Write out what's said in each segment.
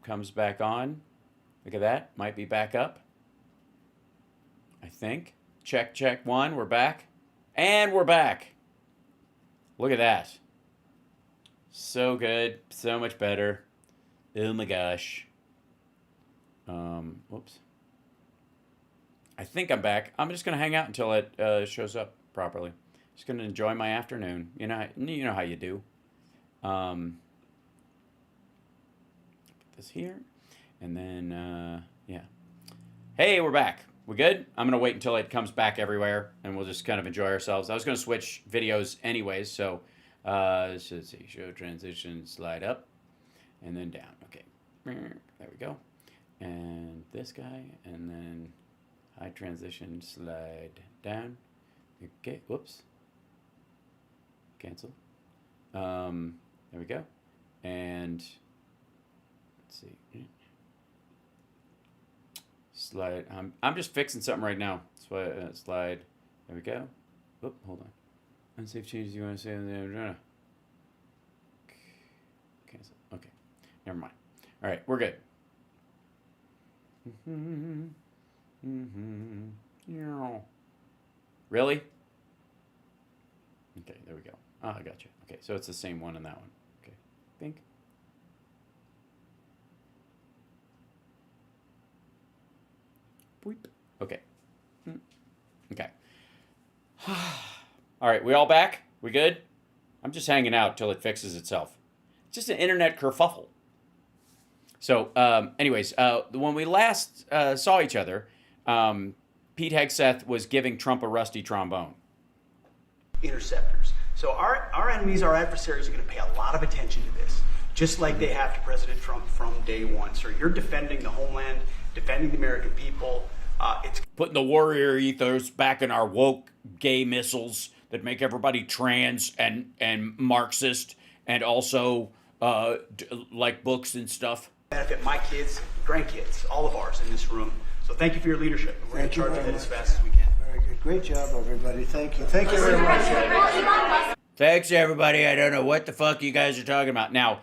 comes back on. Look at that. Might be back up. I think. Check, check, 1. We're back. And we're back. Look at that. So good. So much better. Oh my gosh. Whoops. I think I'm back. I'm just going to hang out until it shows up properly. Just going to enjoy my afternoon. You know how you do. Put this here. And then, yeah. Hey, we're back. We good? I'm going to wait until it comes back everywhere, and we'll just kind of enjoy ourselves. I was going to switch videos anyways, so let's see. Show transition, slide up, and then down. Okay. There we go. And this guy, and then high transition, slide down. Okay, whoops. Cancel. There we go. And let's see. Slide. I'm just fixing something right now. Slide. There we go. Whoop, hold on. Unsafe changes you want to say on the agenda. Cancel. Okay. Never mind. All right, we're good. Really? Okay, there we go. Oh, I got you. Okay, so it's the same one in that one. Okay, think. Okay. Okay. All right, we all back? We good? I'm just hanging out till it fixes itself. It's just an internet kerfuffle. So, anyways, when we last saw each other, Pete Hegseth was giving Trump a rusty trombone. Interceptors. So our enemies, our adversaries are going to pay a lot of attention to this, just like they have to President Trump from day one. So you're defending the homeland, defending the American people. It's putting the warrior ethos back in our woke gay missiles that make everybody trans and Marxist and also like books and stuff. Benefit my kids, grandkids, all of ours in this room. So thank you for your leadership. We're going to charge ahead as fast as we can. Very good. Great job, everybody. Thank you. Thank you very much. Thanks, everybody. I don't know what the fuck you guys are talking about. Now,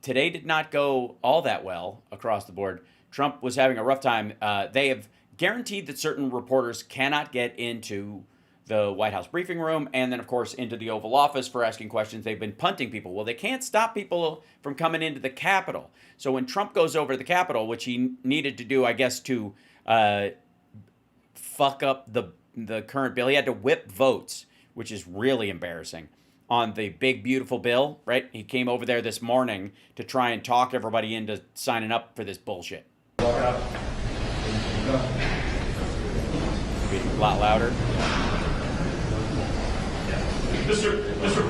today did not go all that well across the board. Trump was having a rough time. They have guaranteed that certain reporters cannot get into the White House briefing room and then, of course, into the Oval Office for asking questions. They've been punting people. Well, they can't stop people from coming into the Capitol. So when Trump goes over to the Capitol, which he needed to do, I guess, to fuck up the current bill, he had to whip votes, which is really embarrassing, on the big, beautiful bill, right? He came over there this morning to try and talk everybody into signing up for this bullshit. Be a lot louder. Mr.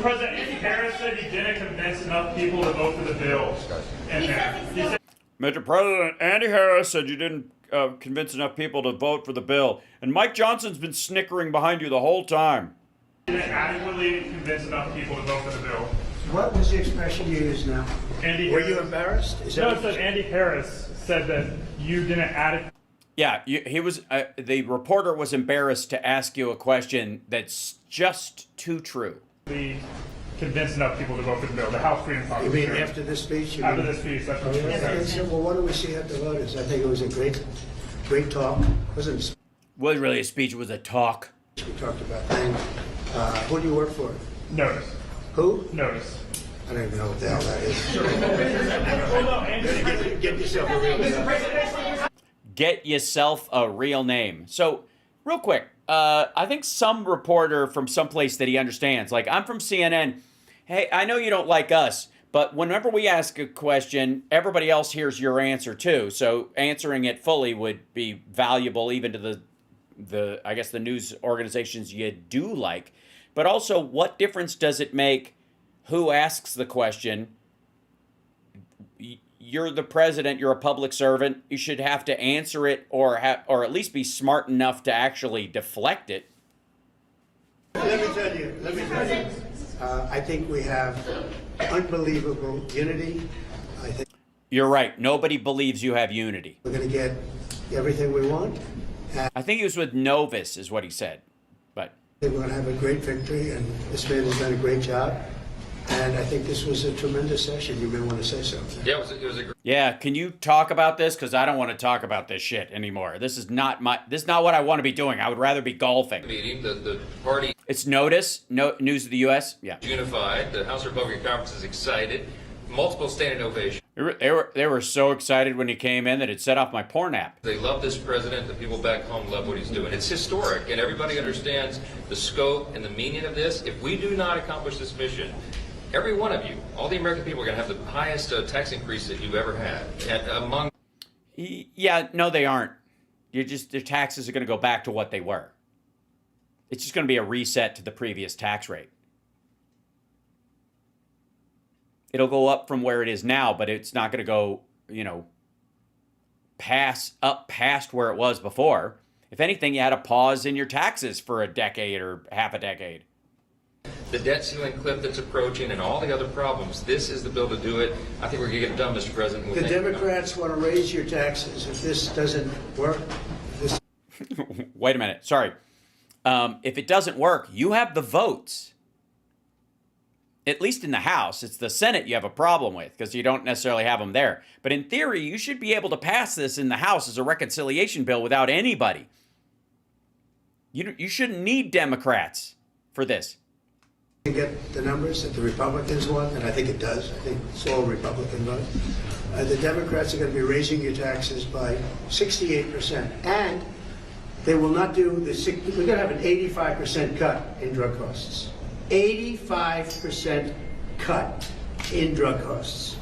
President, Andy Harris said he didn't convince enough people to vote for the bill. Mr. President, Andy Harris said you didn't convince enough people to vote for the bill. And Mike Johnson's been snickering behind you the whole time. He didn't adequately convince enough people to vote for the bill. What was the expression you used now? Were you embarrassed? No, it said Andy Harris said that you didn't adequately. Yeah, he was. The reporter was embarrassed to ask you a question that's just too true. Convince enough people to vote for the bill. The House Freedom Caucus. You mean after this speech? After this speech, that's what she said. Well, what do we see at the voters? I think it was a great talk. Wasn't it? Wasn't really a speech. It was a talk. We talked about things. Who do you work for? Notice. Who? Notice. I don't even know what the hell that is. Get yourself a real name. Get yourself a real name. So, real quick, I think some reporter from someplace that he understands, like I'm from CNN. Hey, I know you don't like us, but whenever we ask a question, everybody else hears your answer too. So answering it fully would be valuable even to the I guess the news organizations you do like. But also, what difference does it make who asks the question? You're the president, you're a public servant, you should have to answer it or at least be smart enough to actually deflect it. Let me tell you, I think we have unbelievable unity. I think you're right. Nobody believes you have unity. We're going to get everything we want. I think he was with Novus is what he said. But I think we're going to have a great victory, and this man has done a great job. And I think this was a tremendous session. You may want to say something. Yeah, it was a great Yeah, can you talk about this? Because I don't want to talk about this shit anymore. This is not what I want to be doing. I would rather be golfing. meeting. The party It's News of the U.S. Yeah. is unified. The House Republican Conference is excited. Multiple standing ovations. They were so excited when he came in that it set off my porn app. They love this president. The people back home love what he's doing. It's historic, and everybody understands the scope and the meaning of this. If we do not accomplish this mission, every one of you, all the American people, are going to have the highest tax increase that you've ever had. And among Yeah, no, they aren't. Their taxes are going to go back to what they were. It's just going to be a reset to the previous tax rate. It'll go up from where it is now, but it's not going to go, past where it was before. If anything, you had a pause in your taxes for a decade or half a decade. the debt ceiling cliff that's approaching and all the other problems, this is the bill to do it. I think we're going to get it done, Mr. President. We'll The Democrats want to raise your taxes. If this doesn't work, Wait a minute. Sorry. If it doesn't work, you have the votes. At least in the House. It's the Senate you have a problem with because you don't necessarily have them there. But in theory, you should be able to pass this in the House as a reconciliation bill without anybody. You shouldn't need Democrats for this. to get the numbers that the Republicans want, and I think it does. I think it's all Republican vote. The Democrats are going to be raising your taxes by 68%, and they will not do the. We're going to have an 85% cut in drug costs. 85% cut in drug costs.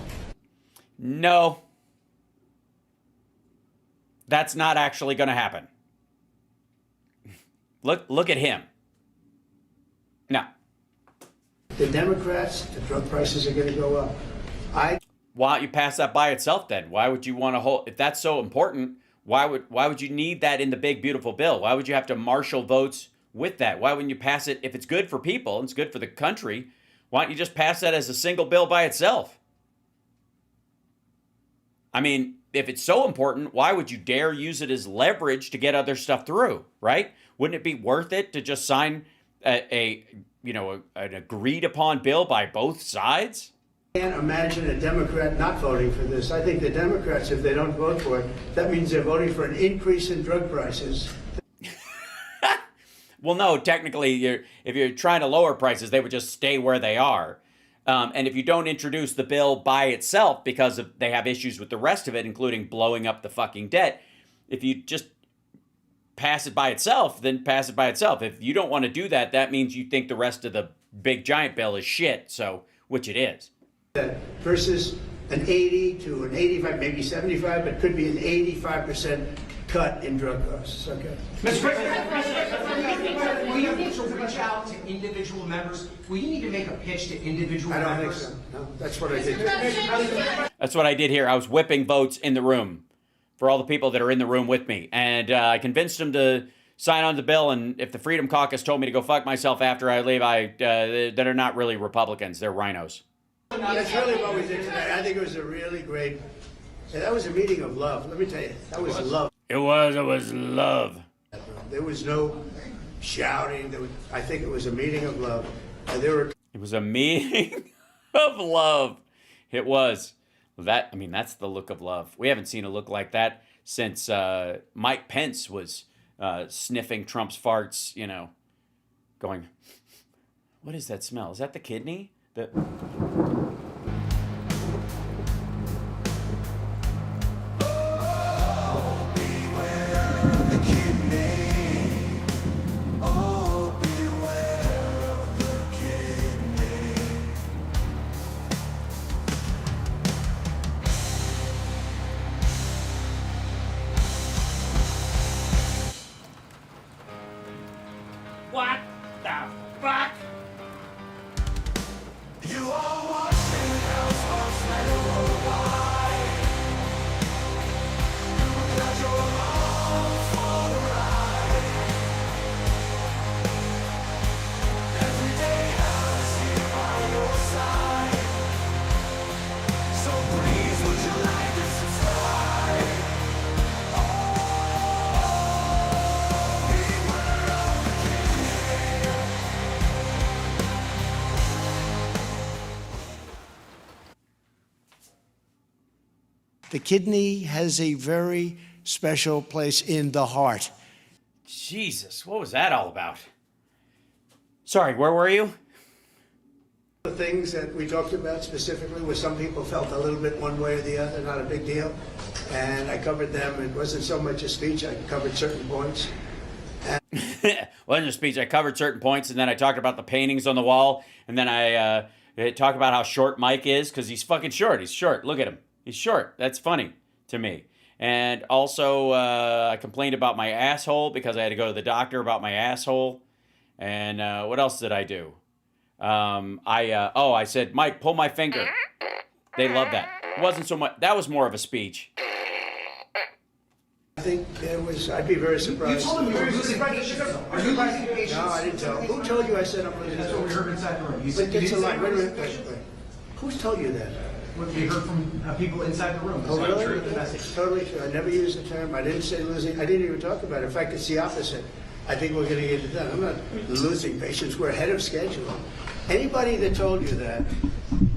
No. That's not actually going to happen. Look at him. No. The Democrats, the drug prices are going to go up. Why don't you pass that by itself then? Why would you want to hold? If that's so important, why would you need that in the big beautiful bill? Why would you have to marshal votes with that? Why wouldn't you pass it if it's good for people and it's good for the country? Why don't you just pass that as a single bill by itself? I mean, if it's so important, why would you dare use it as leverage to get other stuff through, right? Wouldn't it be worth it to just sign an agreed upon bill by both sides? I can't imagine a Democrat not voting for this. I think the Democrats, if they don't vote for it, that means they're voting for an increase in drug prices. Well, no, technically, if you're trying to lower prices, they would just stay where they are. And if you don't introduce the bill by itself because they have issues with the rest of it, including blowing up the fucking debt, if you just pass it by itself, then pass it by itself. If you don't want to do that, that means you think the rest of the big giant bill is shit, so which it is. Versus an 80 to an 85, maybe 75, but could be an 85% cut in drug costs. Okay. Mr. President, will you need to reach out to individual members? Will you need to make a pitch to individual I don't think members? so. No, that's what I did. That's what I did here. I was whipping votes in the room for all the people that are in the room with me. And I convinced them to sign on the bill. And if the Freedom Caucus told me to go fuck myself after I leave, that are not really Republicans. They're rhinos. That's really what we did today. I think it was a really great. That was a meeting of love. Let me tell you, that was love. It was love. There was no shouting. I think it was a meeting of love. It was a meeting of love. It was. That's the look of love. We haven't seen a look like that since Mike Pence was sniffing Trump's farts, going, what is that smell? Is that the kidney? What the fuck? You are what The kidney has a very special place in the heart. Jesus, what was that all about? Sorry, where were you? The things that we talked about specifically where some people felt a little bit one way or the other, not a big deal. And I covered them. It wasn't so much a speech. I covered certain points. Wasn't a speech. I covered certain points, and then I talked about the paintings on the wall, and then I talked about how short Mike is, because he's fucking short. He's short. Look at him. He's short. That's funny to me. And also, I complained about my asshole because I had to go to the doctor about my asshole. And what else did I do? I said, Mike, pull my finger. They love that. It wasn't so much. That was more of a speech. I think I'd be very surprised. You told him you were losing patience. Are you losing patience? No, I didn't tell him. Who told you I said I'm losing patience? That's what we heard inside the room. You But said you it's a didn't lie. say Wait a you were minute. losing patience. Who's told you that? What we heard from people inside the room. Oh, That's really? the message. Totally true. I never used the term. I didn't say losing. I didn't even talk about it. In fact, it's the opposite. I think we're going to get it done. I'm not losing patience. We're ahead of schedule. Anybody that told you that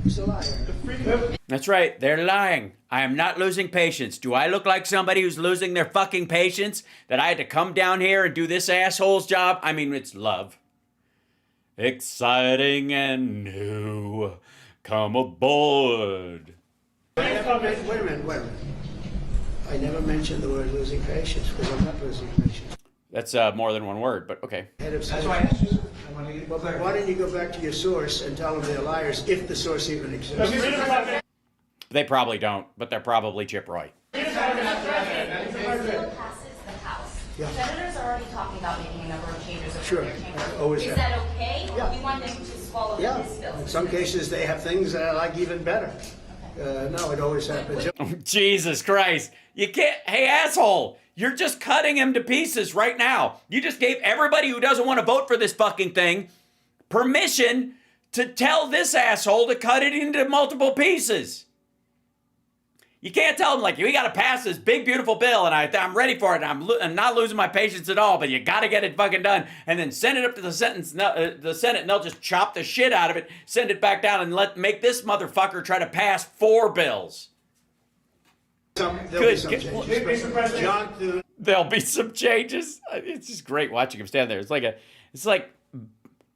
is a liar. That's right. They're lying. I am not losing patience. Do I look like somebody who's losing their fucking patience? That I had to come down here and do this asshole's job? I mean, it's love. Exciting and new. Come aboard. Wait a minute. I never mentioned the word losing patience because I'm not losing patience. That's more than one word, but okay. Ahead of That's why I asked you. I want to get Well, clear. why don't you go back to your source and tell them they're liars if the source even exists? They probably don't, but they're probably Chip Roy. It still passes the House. Yeah. Senators are already talking about making a number of changes over Sure. their chamber. Always Is have. that okay? Or Yeah. do you want them to swallow Yeah, this bill? in some cases they have things that I like even better. No, it always happens. Jesus Christ. You can't. Hey, asshole. You're just cutting him to pieces right now. You just gave everybody who doesn't want to vote for this fucking thing permission to tell this asshole to cut it into multiple pieces. You can't tell them, like, we got to pass this big, beautiful bill, and I'm ready for it, and I'm not losing my patience at all, but you got to get it fucking done, and then send it up to the Senate, and they'll just chop the shit out of it, send it back down, and make this motherfucker try to pass 4 bills. There'll be Good. some changes. Mr. President. John Thune, There'll be some changes. It's just great watching him stand there. It's like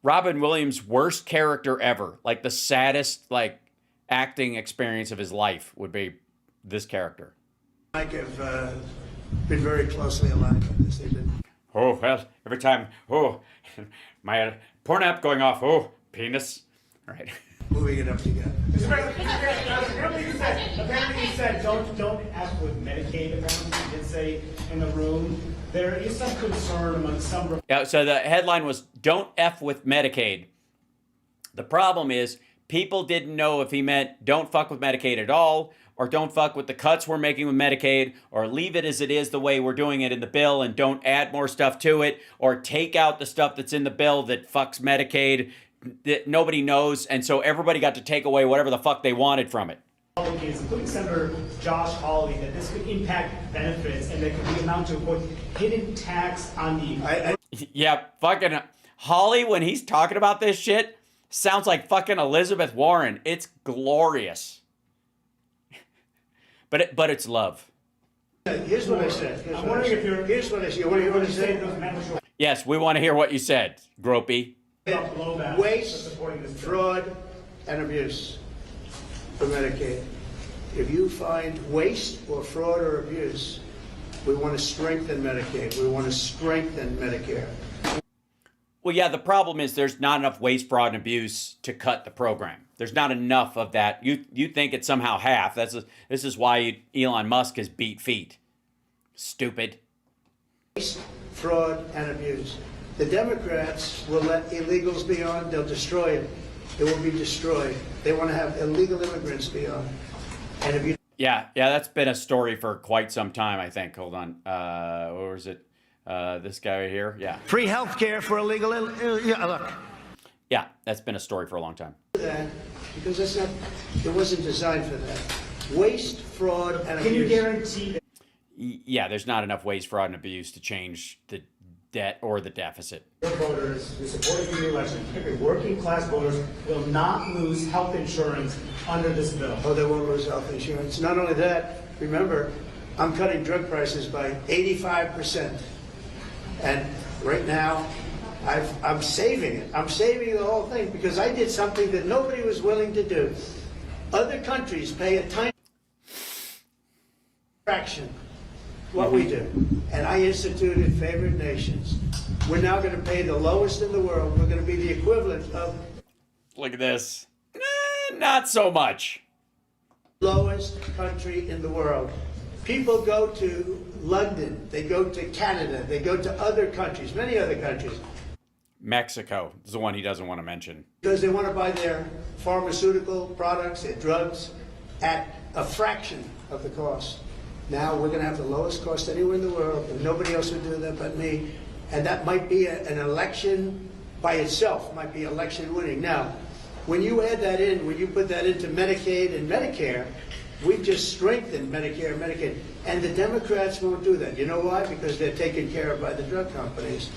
Robin Williams' worst character ever. Like the saddest acting experience of his life would be this character. Mike have been very closely aligned on this. They've been Oh, well, every time, my porn app going off, penis. All right. moving it up together. Apparently you said don't F with Medicaid. Apparently you did say in the room. There is some concern among some. Yeah, so the headline was, "Don't F with Medicaid." The problem is, people didn't know if he meant don't fuck with Medicaid at all, or don't fuck with the cuts we're making with Medicaid, or leave it as it is the way we're doing it in the bill and don't add more stuff to it, or take out the stuff that's in the bill that fucks Medicaid that nobody knows, and so everybody got to take away whatever the fuck they wanted from it. Republicans, including Senator Josh Hawley, that this could impact benefits and that could be amount to a hidden tax on the. Yeah, fucking Holly, when he's talking about this shit, sounds like fucking Elizabeth Warren. It's glorious. But it's love. Here's what I said. I'm wondering if you're. Here's what I said. You want to hear what I said? Those amendments were Yes, we want to hear what you said, Gropey. below that. Waste, supporting this bill. fraud, and abuse for Medicaid. If you find waste or fraud or abuse, we want to strengthen Medicaid. We want to strengthen Medicare. Well, yeah, the problem is there's not enough waste, fraud, and abuse to cut the program. There's not enough of that. You think it's somehow half. This is why Elon Musk has beat feet. Stupid. Waste, fraud, and abuse. The Democrats will let illegals be on. They'll destroy it. It will be destroyed. They want to have illegal immigrants be on. And if you Yeah, that's been a story for quite some time, I think. Hold on. What was it? This guy right here? Yeah. free health care for illegal, look. Yeah, that's been a story for a long time. That because that's not, it wasn't designed for that. Waste, fraud, and abuse. Can you guarantee that Yeah, there's not enough waste, fraud, and abuse to change the debt or the deficit. your voters who supported you in the election, particularly working class voters, will not lose health insurance under this bill? Oh, they won't lose health insurance. Not only that, Remember, I'm cutting drug prices by 85%. And right now, I'm saving it. I'm saving the whole thing because I did something that nobody was willing to do. Other countries pay a tiny fraction what we do. And I instituted favored nations. We're now going to pay the lowest in the world. We're going to be the equivalent of... Look at this. Not so much. Lowest country in the world. People go to London, they go to Canada, they go to other countries, many other countries. Mexico is the one he doesn't want to mention. Because they want to buy their pharmaceutical products, their drugs, at a fraction of the cost. Now we're going to have the lowest cost anywhere in the world, and nobody else would do that but me. And that might be an election by itself, might be election winning. Now, when you add that in, when you put that into Medicaid and Medicare, we've just strengthened Medicare and Medicaid. And the Democrats won't do that. You know why? Because they're taken care of by the drug companies.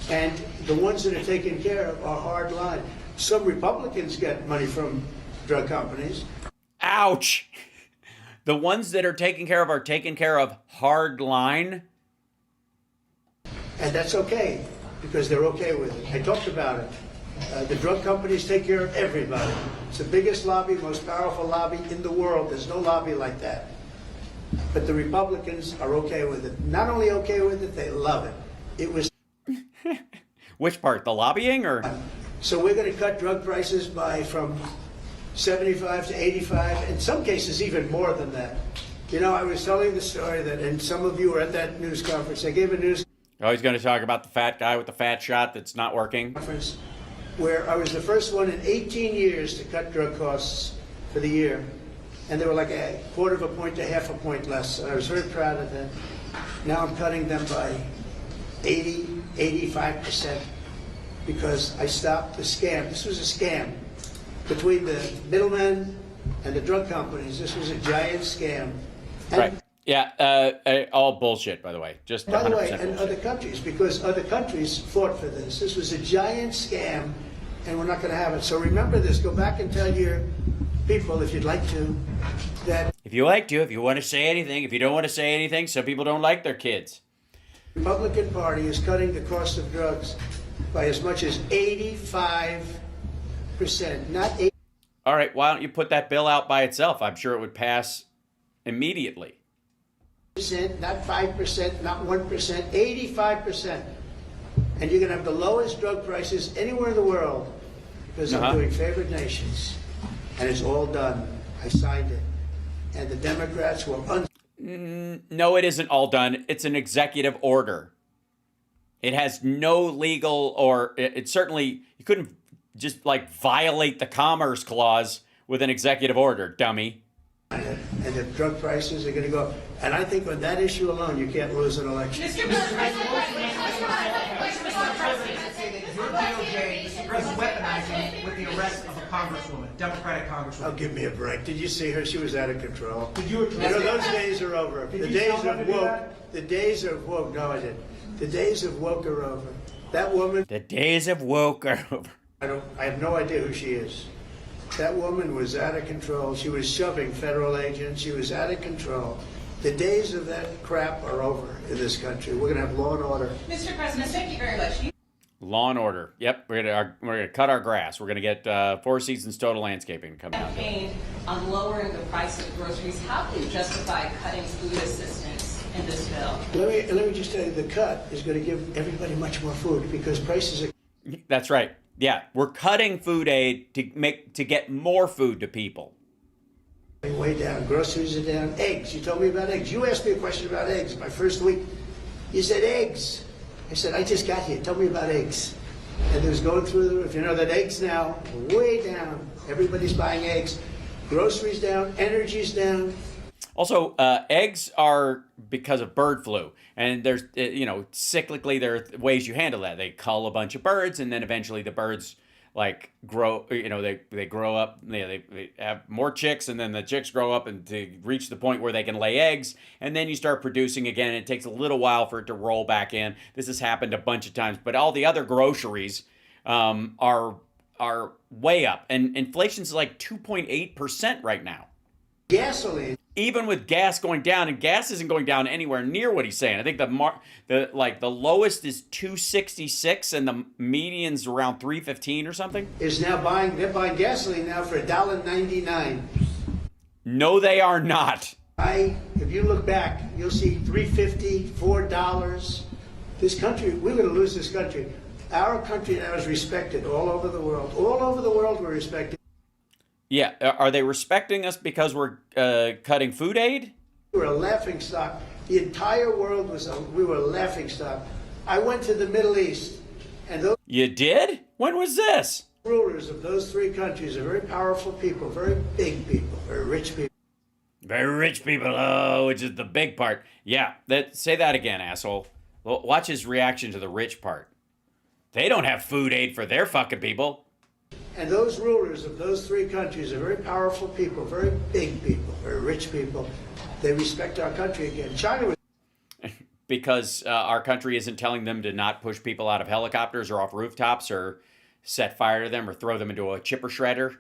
And the ones that are taken care of are hard line. Some Republicans get money from drug companies. Ouch! The ones that are taken care of hard line. And that's okay, because they're okay with it. I talked about it. The drug companies take care of everybody. It's the biggest lobby, most powerful lobby in the world. There's no lobby like that. But the Republicans are okay with it. Not only okay with it, they love it. It was... Which part, the lobbying or? So we're going to cut drug prices from 75 to 85, in some cases even more than that. You know, I was telling the story that, and some of you were at that news conference, I gave a news Oh, he's going to talk about the fat guy with the fat shot that's not working. conference where I was the first one in 18 years to cut drug costs for the year. And they were like a quarter of a point to half a point less. And I was very proud of that. Now I'm cutting them by 80, 85% because I stopped the scam. This was a scam between the middlemen and the drug companies. This was a giant scam. And Right. Yeah, all bullshit, by the way. Just 100% by the way, and bullshit. other countries, because other countries fought for this. This was a giant scam, and we're not going to have it. So remember this. Go back and tell your people, if you'd like to, that If you like to, if you want to say anything, if you don't want to say anything, some people don't like their kids. the Republican Party is cutting the cost of drugs by as much as 85%, not 80%. All right, why don't you put that bill out by itself? I'm sure it would pass immediately. Not 5%, not 1%, 85%. And you're going to have the lowest drug prices anywhere in the world because I'm doing favored nations. And it's all done. I signed it. And the Democrats will No, it isn't all done. It's an executive order. It has no legal or it certainly, you couldn't just like violate the Commerce Clause with an executive order, dummy. and the drug prices are going to go up. And I think on that issue alone, you can't lose an election. Mr. President, say that your DOJ is weaponizing with the arrest of a congresswoman, Democratic Oh, congresswoman. give me a break. Did you see her? She was out of control. Did you address You know, that? those days are over. Did The you days tell them of to do woke. that? The days of woke. No, I didn't. The days of woke are over. That woman, The days of woke are over. I have no idea who she is. That woman was out of control. She was shoving federal agents. She was out of control. The days of that crap are over in this country. We're going to have law and order. Mr. President, thank you very much. Law and order. Yep, we're gonna cut our grass. We're gonna get Four Seasons Total Landscaping coming out. Campaign on lowering the price of groceries. How do you justify cutting food assistance in this bill? Let me just tell you, the cut is going to give everybody much more food because prices are That's right. Yeah, we're cutting food aid to get more food to people. going way down. Groceries are down. Eggs. You told me about eggs. You asked me a question about eggs my first week. You said eggs. I said, I just got here. Tell me about eggs. And it was going through the roof. You know that eggs now, way down. Everybody's buying eggs. Groceries down. Energy's down. Also, eggs are because of bird flu, and there's cyclically there are ways you handle that. They cull a bunch of birds, and then eventually the birds like grow. They grow up. They have more chicks, and then the chicks grow up and to reach the point where they can lay eggs, and then you start producing again. And it takes a little while for it to roll back in. This has happened a bunch of times, but all the other groceries are way up, and inflation's like 2.8% right now. Gasoline. even with gas going down, and gas isn't going down anywhere near what he's saying. I think the lowest is 266 and the median's around 315 or something. Is now they're buying gasoline now for $1.99. No, they are not. If you look back, you'll see $3.50, $4. This country, we're going to lose this country. Our country now is respected all over the world. All over the world, we're respected. Yeah, are they respecting us because we're cutting food aid? We were a laughing stock. The entire world we were a laughing stock. I went to the Middle East, and those You did? When was this? rulers of those three countries are very powerful people, very big people, very rich people. Very rich people, which is the big part. Yeah, say that again, asshole. Well, watch his reaction to the rich part. They don't have food aid for their fucking people. And those rulers of those three countries are very powerful people, very big people, very rich people. They respect our country again. China was... Because our country isn't telling them to not push people out of helicopters or off rooftops or set fire to them or throw them into a chipper shredder.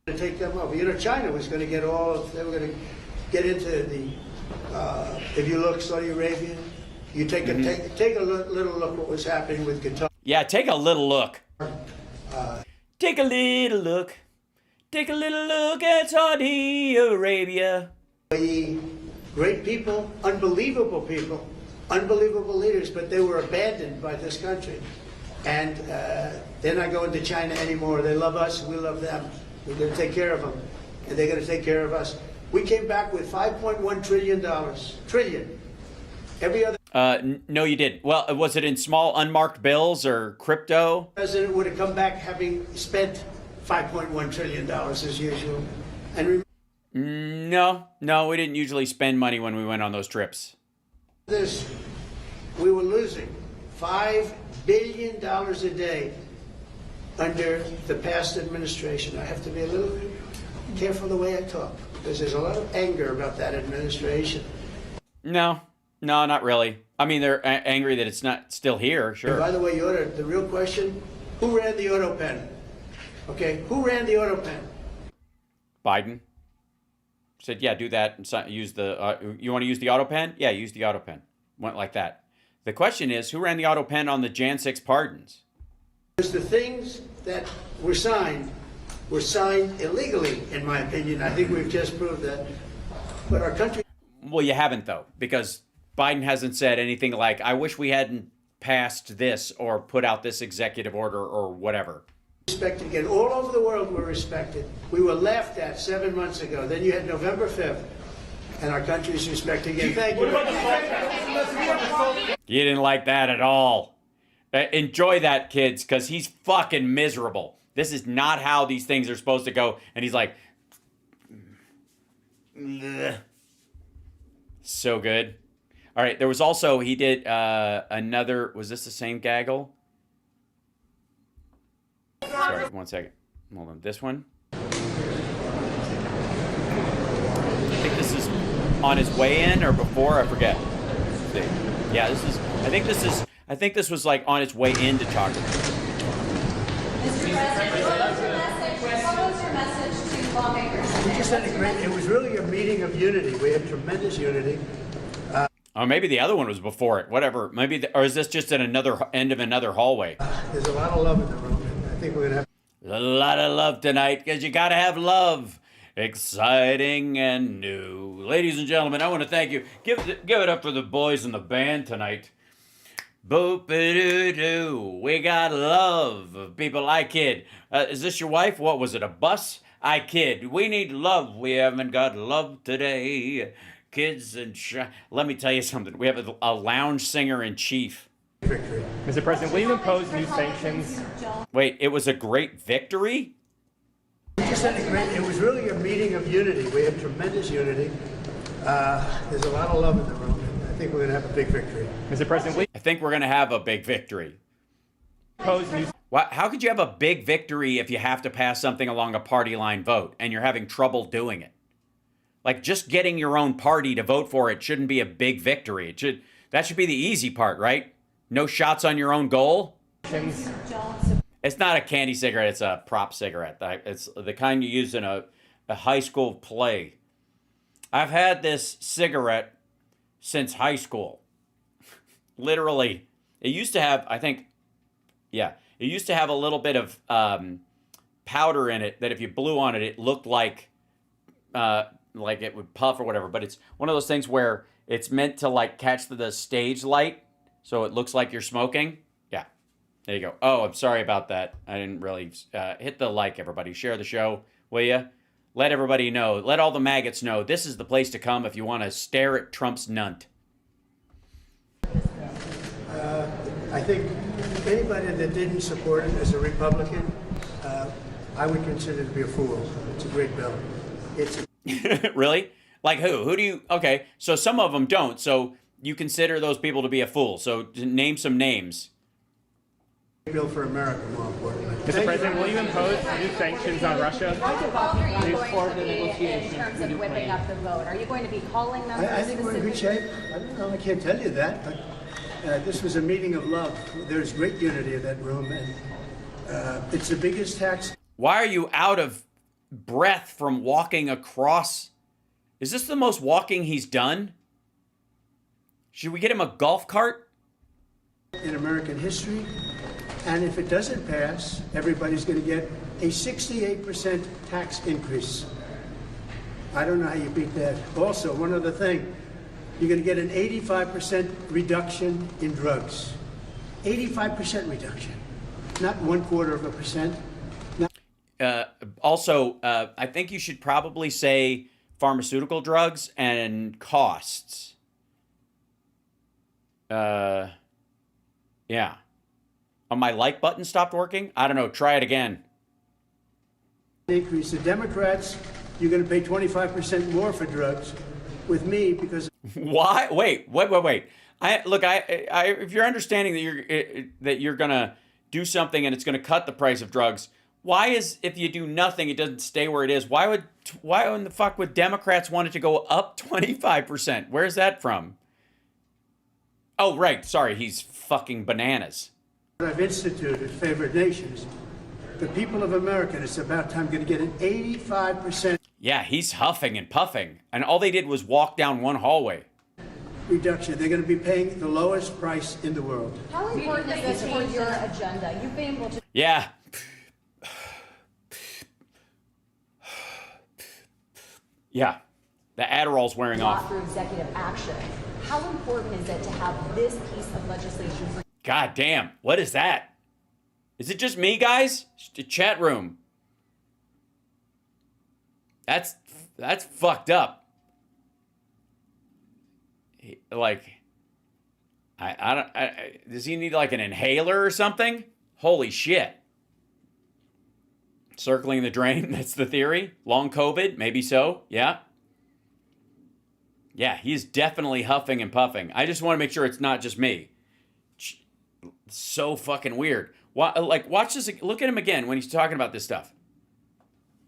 To take them over. You know, China was going to get they were going to get into the, if you look, Saudi Arabia, you take a little look what was happening with Qatar. Yeah, take a little look. Take a little look. Take a little look at Saudi Arabia. Great people, unbelievable leaders, but they were abandoned by this country. And they're not going to China anymore. They love us, we love them. We're going to take care of them, and they're going to take care of us. We came back with $5.1 trillion. Trillion. Every other no, you didn't. Well, was it in small unmarked bills or crypto? president would have come back having spent $5.1 trillion as usual. And No, we didn't usually spend money when we went on those trips. We were losing $5 billion a day under the past administration. I have to be a little bit careful the way I talk, because there's a lot of anger about that administration. No, not really. I mean, they're angry that it's not still here, sure. And by the way, the real question, who ran the auto pen? Okay, who ran the auto pen? Biden said, yeah, do that and use the, you want to use the auto pen? Yeah, use the auto pen. Went like that. The question is, who ran the auto pen on the Jan 6 pardons? Because the things that were signed illegally, in my opinion. I think we've just proved that. But our country... Well, you haven't, though, because Biden hasn't said anything like, I wish we hadn't passed this or put out this executive order or whatever. Respected again. All over the world we're respected. We were laughed at 7 months ago. Then you had November 5th, and our country is respected again. Thank you. You didn't like that at all. Enjoy that, kids, because he's fucking miserable. This is not how these things are supposed to go. And he's like, ugh. So good. All right, there was also, he did another, was this the same gaggle? Sorry, 1 second. Hold on, this one? I think this is on his way in or before, I forget. Let's see. Yeah, I think this was like on its way in to talk to me. Mr. President, what was your message to lawmakers? We just had it was really a meeting of unity. We had tremendous unity. Oh, maybe the other one was before it. Whatever. Maybe, or is this just at another end of another hallway? There's a lot of love in the room. I think we're going to have A lot of love tonight, because you got to have love. Exciting and new. Ladies and gentlemen, I want to thank you. Give it up for the boys in the band tonight. Boop-a-doo-doo. We got love. People, I kid. Is this your wife? What was it, a bus? I kid. We need love. We haven't got love today. Kids and... Let me tell you something. We have a lounge singer in chief. victory. Mr. President, will you impose new sanctions? Wait, it was a great victory? We just had it was really a meeting of unity. We had tremendous unity. There's a lot of love in the room. I think we're going to have a big victory. Mr. President, will you I think we're going to have a big victory. impose new How could you have a big victory if you have to pass something along a party line vote and you're having trouble doing it? Like, just getting your own party to vote for it shouldn't be a big victory. That should be the easy part, right? No shots on your own goal? sanctions? It's not a candy cigarette, it's a prop cigarette. It's the kind you use in a high school play. I've had this cigarette since high school. Literally. It used to have, I think, yeah, it used to have a little bit of powder in it that if you blew on it, it looked like it would puff or whatever. But it's one of those things where it's meant to like catch the stage light, so it looks like you're smoking. Yeah, there you go. Oh, I'm sorry about that. I didn't really hit the like, everybody. Share the show, will you? Let everybody know. Let all the maggots know this is the place to come if you want to stare at Trump's nunt. I think anybody that didn't support it as a Republican, I would consider to be a fool. It's a great bill. It's Really? Like who? Who do you... Okay, so some of them don't, so you consider those people to be a fool. So name some names. a bill for America, more importantly. Mr. President, will you impose new sanctions on Russia? How involved are you Please going forward to the be in negotiations terms with of whipping Ukraine. up the vote? Are you going to be calling them? I think we're in good shape. I don't know, I can't tell you that, but this was a meeting of love. There's great unity in that room, and it's the biggest tax. Why are you out of breath from walking across? Is this the most walking he's done? Should we get him a golf cart? In American history, and if it doesn't pass, everybody's going to get a 68% tax increase. I don't know how you beat that. Also, one other thing, you're going to get an 85% reduction in drugs. 85% reduction, not 1/4%. Also, I think you should probably say pharmaceutical drugs and costs. Yeah. Oh, my like button stopped working? I don't know. Try it again. Increase. The Democrats, you're going to pay 25% more for drugs. With me, because Why? Wait. If you're understanding that you're gonna do something and it's gonna cut the price of drugs, why is if you do nothing it doesn't stay where it is? Why in the fuck would Democrats want it to go up 25%? Where's that from? Oh, right. Sorry, he's fucking bananas. I've instituted favored nations. The people of America, it's about time, going to get an 85% Yeah, he's huffing and puffing, and all they did was walk down one hallway. reduction. They're going to be paying the lowest price in the world. How important is this for your agenda? You've been able to Yeah. Yeah. The Adderall's wearing off. through executive action. How important is it to have this piece of legislation for God damn. What is that? Is it just me, guys? Chat room. That's fucked up. Like, does he need like an inhaler or something? Holy shit. Circling the drain, that's the theory. Long COVID, maybe so, yeah. Yeah, he's definitely huffing and puffing. I just want to make sure it's not just me. So fucking weird. Watch this, look at him again when he's talking about this stuff.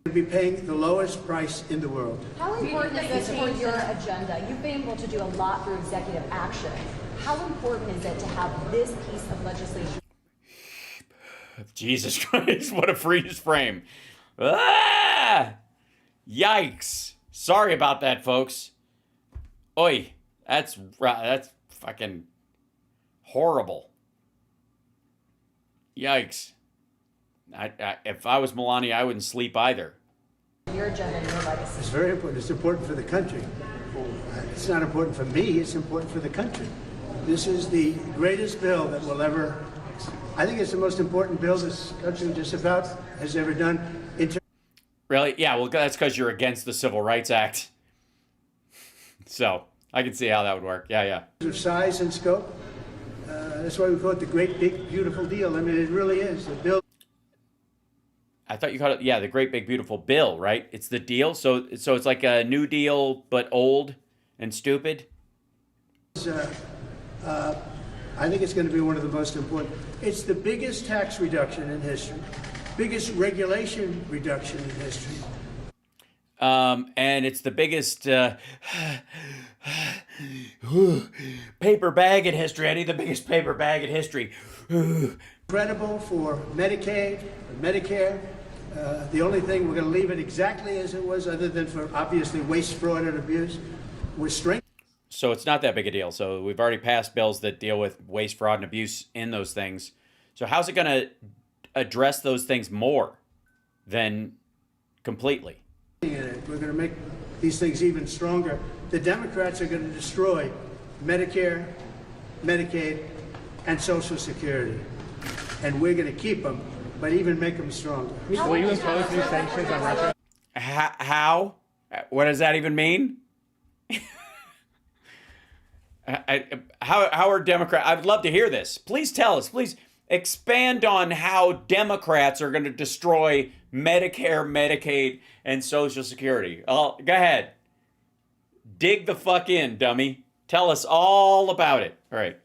They're going to be paying the lowest price in the world. How important is this for your agenda? You've been able to do a lot through executive action. How important is it to have this piece of legislation? Jesus Christ, what a freeze frame. Ah! Yikes. Sorry about that, folks. Oi, that's fucking horrible. Yikes. If I was Melania, I wouldn't sleep either. Your agenda and your legacy. It's very important. It's important for the country. It's not important for me. It's important for the country. This is the greatest bill that will ever... I think it's the most important bill this country just about has ever done. Really? Yeah, well, that's because you're against the Civil Rights Act. So, I can see how that would work. Yeah. Of size and scope. That's why we call it the great, big, beautiful deal. I mean, it really is. The bill... I thought you called it, yeah, the great big beautiful bill, right? It's the deal. So it's like a New Deal, but old and stupid. I think it's going to be one of the most important. It's the biggest tax reduction in history, biggest regulation reduction in history. And it's the biggest paper bag in history. I need the biggest paper bag in history. Incredible for Medicaid, for Medicare, The only thing, we're going to leave it exactly as it was, other than for obviously waste, fraud, and abuse. We're strengthening. So it's not that big a deal. So we've already passed bills that deal with waste, fraud, and abuse in those things. So how's it going to address those things more than completely? We're going to make these things even stronger. The Democrats are going to destroy Medicare, Medicaid, and Social Security. And we're going to keep them, but even make them stronger. Will you impose new sanctions on Russia? How? What does that even mean? How are Democrats? I'd love to hear this. Please tell us. Please expand on how Democrats are going to destroy Medicare, Medicaid, and Social Security. Oh, go ahead. Dig the fuck in, dummy. Tell us all about it. All right.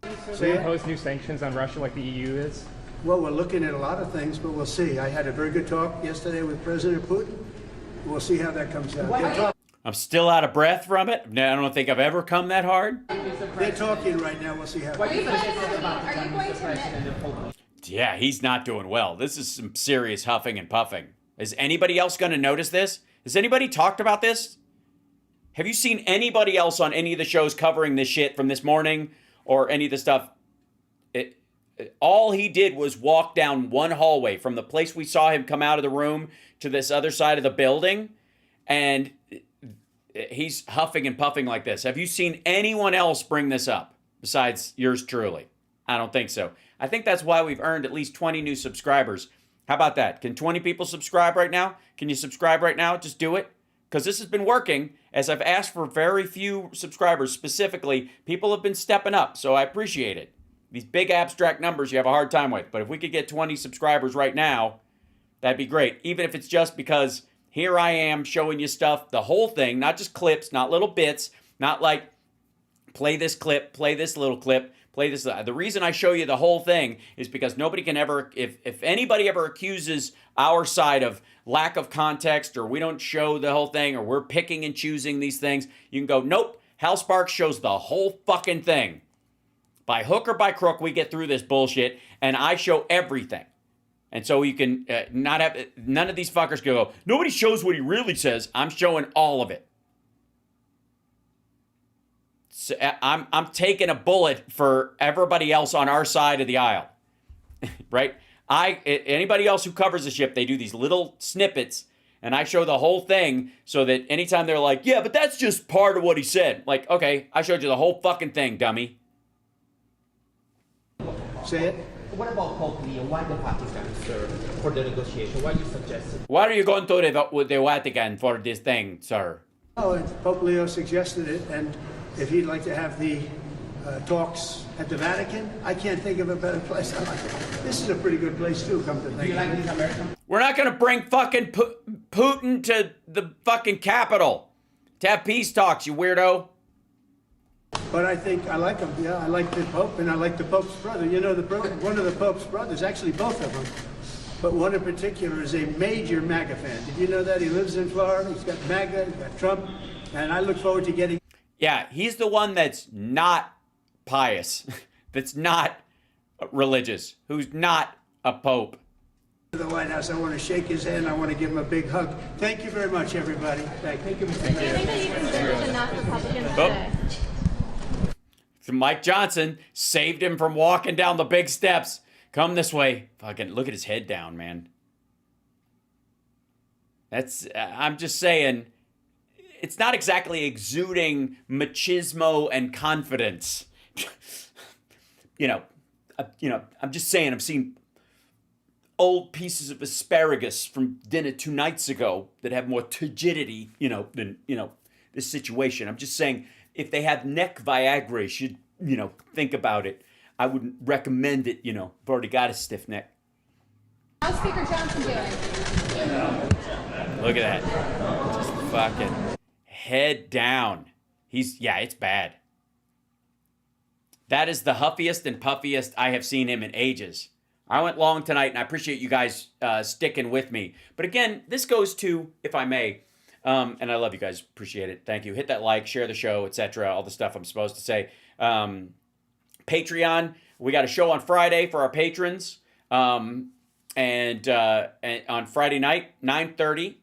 Will you impose new sanctions on Russia like the EU is? Well, we're looking at a lot of things, but we'll see. I had a very good talk yesterday with President Putin. We'll see how that comes out. I'm still out of breath from it. I don't think I've ever come that hard. They're talking right now. We'll see how. Are you going to Yeah, he's not doing well. This is some serious huffing and puffing. Is anybody else going to notice this? Has anybody talked about this? Have you seen anybody else on any of the shows covering this shit from this morning or any of the stuff? All he did was walk down one hallway from the place we saw him come out of the room to this other side of the building, and he's huffing and puffing like this. Have you seen anyone else bring this up besides yours truly? I don't think so. I think that's why we've earned at least 20 new subscribers. How about that? Can 20 people subscribe right now? Can you subscribe right now? Just do it. Because this has been working. As I've asked for very few subscribers specifically, people have been stepping up. So I appreciate it. These big abstract numbers you have a hard time with. But if we could get 20 subscribers right now, that'd be great. Even if it's just because here I am showing you stuff, the whole thing, not just clips, not little bits, not like play this clip, play this little clip, play this. The reason I show you the whole thing is because nobody can ever, if anybody ever accuses our side of lack of context or we don't show the whole thing or we're picking and choosing these things, you can go, nope, Hal Sparks shows the whole fucking thing. By hook or by crook, we get through this bullshit and I show everything. And so you can not have, none of these fuckers can go, nobody shows what he really says. I'm showing all of it. So I'm taking a bullet for everybody else on our side of the aisle, right? Anybody else who covers the ship, they do these little snippets, and I show the whole thing so that anytime they're like, yeah, but that's just part of what he said. Like, okay, I showed you the whole fucking thing, dummy. Say it. What about Pope Leo? Why the Vatican, sir, for the negotiation? Why you suggested? Why are you going to the Vatican for this thing, sir? Oh, Pope Leo suggested it, and if he'd like to have the talks at the Vatican, I can't think of a better place. I like it. This is a pretty good place too, come to think. Do you like these American? We're not going to bring fucking Putin to the fucking Capitol to have peace talks, you weirdo. But I think I like him. Yeah, I like the Pope, and I like the Pope's brother. You know, one of the Pope's brothers, actually both of them, but one in particular is a major MAGA fan. Did you know that? He lives in Florida. He's got MAGA, he's got Trump, and I look forward to getting... Yeah, he's the one that's not pious, that's not religious, who's not a pope. To the White House, I want to shake his hand. I want to give him a big hug. Thank you very much, everybody. Thank you. Do you think that you convinced enough Republicans today? So Mike Johnson saved him from walking down the big steps. Come this way. Fucking look at his head down, man. That's, I'm just saying, it's not exactly exuding machismo and confidence. I'm just saying, I've seen old pieces of asparagus from dinner 2 nights ago that have more turgidity, than, this situation. I'm just saying, if they have neck Viagra, you should, think about it. I wouldn't recommend it, I've already got a stiff neck. How's Speaker Johnson doing? Look at that. Just fucking head down. It's bad. That is the huffiest and puffiest I have seen him in ages. I went long tonight, and I appreciate you guys sticking with me. But again, this goes to, if I may, and I love you guys, appreciate it. Thank you. Hit that like, share the show, etc. All the stuff I'm supposed to say. Patreon, we got a show on Friday for our patrons. And on Friday night, 9:30,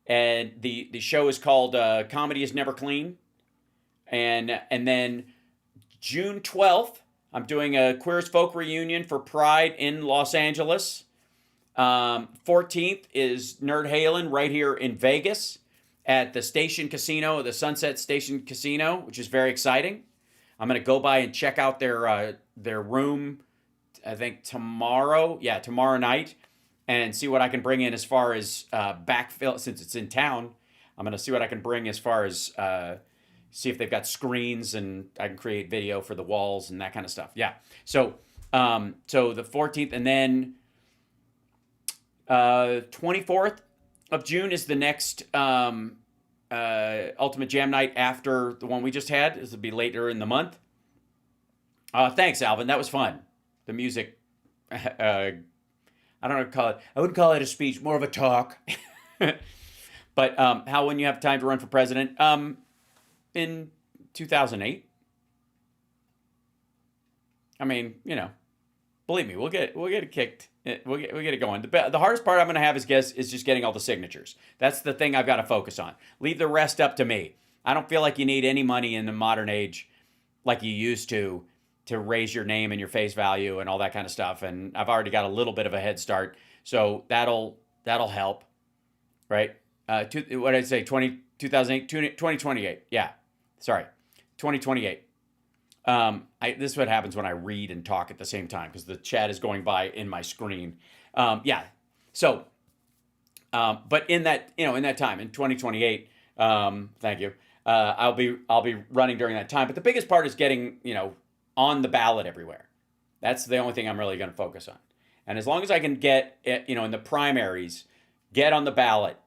and the show is called Comedy is Never Clean. And then June 12th, I'm doing a Queer as Folk reunion for Pride in Los Angeles. 14th is Nerd Halen right here in Vegas at the Station Casino, the Sunset Station Casino, which is very exciting. I'm going to go by and check out their room, I think tomorrow night, and see what I can bring in as far as backfill, since it's in town. I'm going to see what I can bring as far as see if they've got screens and I can create video for the walls and that kind of stuff. Yeah. So the 14th, and then 24th of June is the next Ultimate Jam Night after the one we just had. This will be later in the month. Thanks, Alvin. That was fun. The music, I don't know what to call it. I wouldn't call it a speech, more of a talk. But how, when you have time to run for president? In 2008. I mean, believe me, we'll get it kicked. We'll get it going. The hardest part I'm going to have is just getting all the signatures. That's the thing I've got to focus on. Leave the rest up to me. I don't feel like you need any money in the modern age like you used to raise your name and your face value and all that kind of stuff. And I've already got a little bit of a head start, so that'll help, right? What did I say? 2028. Yeah, sorry, 2028. This is what happens when I read and talk at the same time, because the chat is going by in my screen. Yeah. So, but in that time, in 2028, thank you. I'll be running during that time. But the biggest part is getting, on the ballot everywhere. That's the only thing I'm really going to focus on. And as long as I can get, in the primaries, get on the ballot,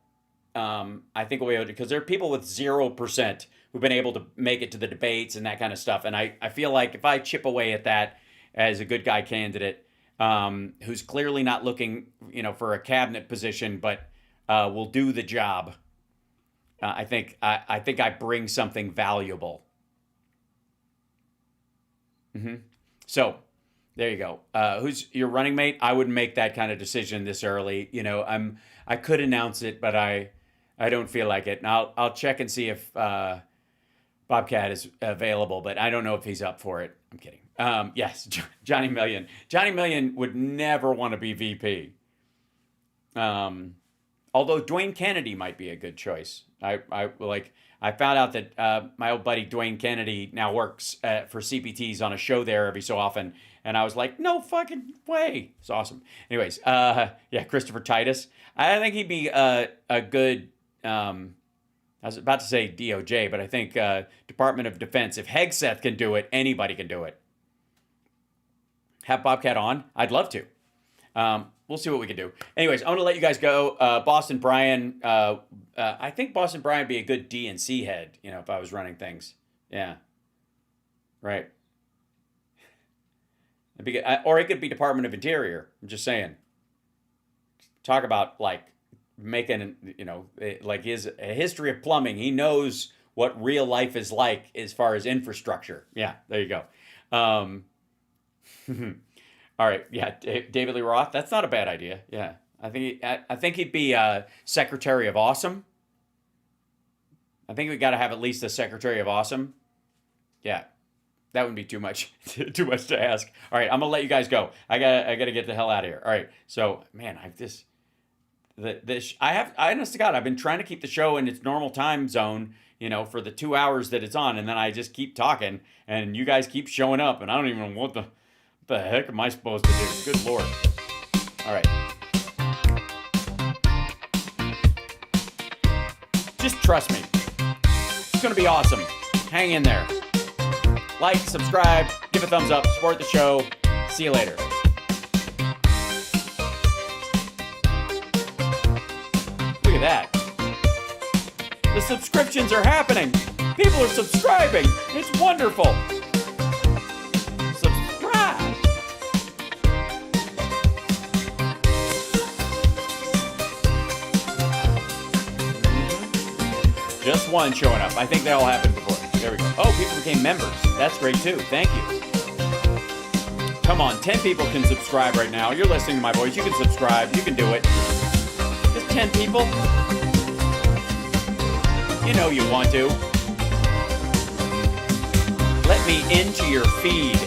I think we'll be able to, because there are people with 0% who've been able to make it to the debates and that kind of stuff. And I feel like if I chip away at that as a good guy candidate, who's clearly not looking, for a cabinet position, but will do the job, I think I bring something valuable. So there you go. Who's your running mate? I wouldn't make that kind of decision this early. I could announce it, but I don't feel like it. And I'll check and see if Bobcat is available, but I don't know if he's up for it. I'm kidding. Yes, Johnny Million. Johnny Million would never want to be VP. Although Dwayne Kennedy might be a good choice. I found out that my old buddy Dwayne Kennedy now works for CPTs on a show there every so often, and I was like, no fucking way. It's awesome. Anyways, Christopher Titus. I think he'd be a good. I was about to say DOJ, but I think Department of Defense. If Hegseth can do it, anybody can do it. Have Bobcat on? I'd love to. We'll see what we can do. Anyways, I'm going to let you guys go. Boston Brian. I think Boston Brian would be a good DNC head, if I was running things. Yeah. Right. It'd be good. Or it could be Department of Interior. I'm just saying. Talk about, making, like his history of plumbing. He knows what real life is like as far as infrastructure. Yeah, there you go. All right, yeah, David Lee Roth. That's not a bad idea. Yeah, I think he'd be Secretary of Awesome. I think we got to have at least a Secretary of Awesome. Yeah, that wouldn't be too much to ask. All right, I'm gonna let you guys go. I gotta get the hell out of here. All right, so man, honest to God, I've been trying to keep the show in its normal time zone, for the 2 hours that it's on, and then I just keep talking, and you guys keep showing up, and I don't even know what the heck am I supposed to do? Good Lord. All right. Just trust me. It's going to be awesome. Hang in there. Like, subscribe, give a thumbs up, support the show. See you later. Look at that. The subscriptions are happening. People are subscribing. It's wonderful. Subscribe. Just one showing up. I think they all happened before. There we go. Oh, people became members. That's great too. Thank you. Come on, 10 people can subscribe right now. You're listening to my voice. You can subscribe. You can do it. Just 10 people. You know you want to. Let me into your feed.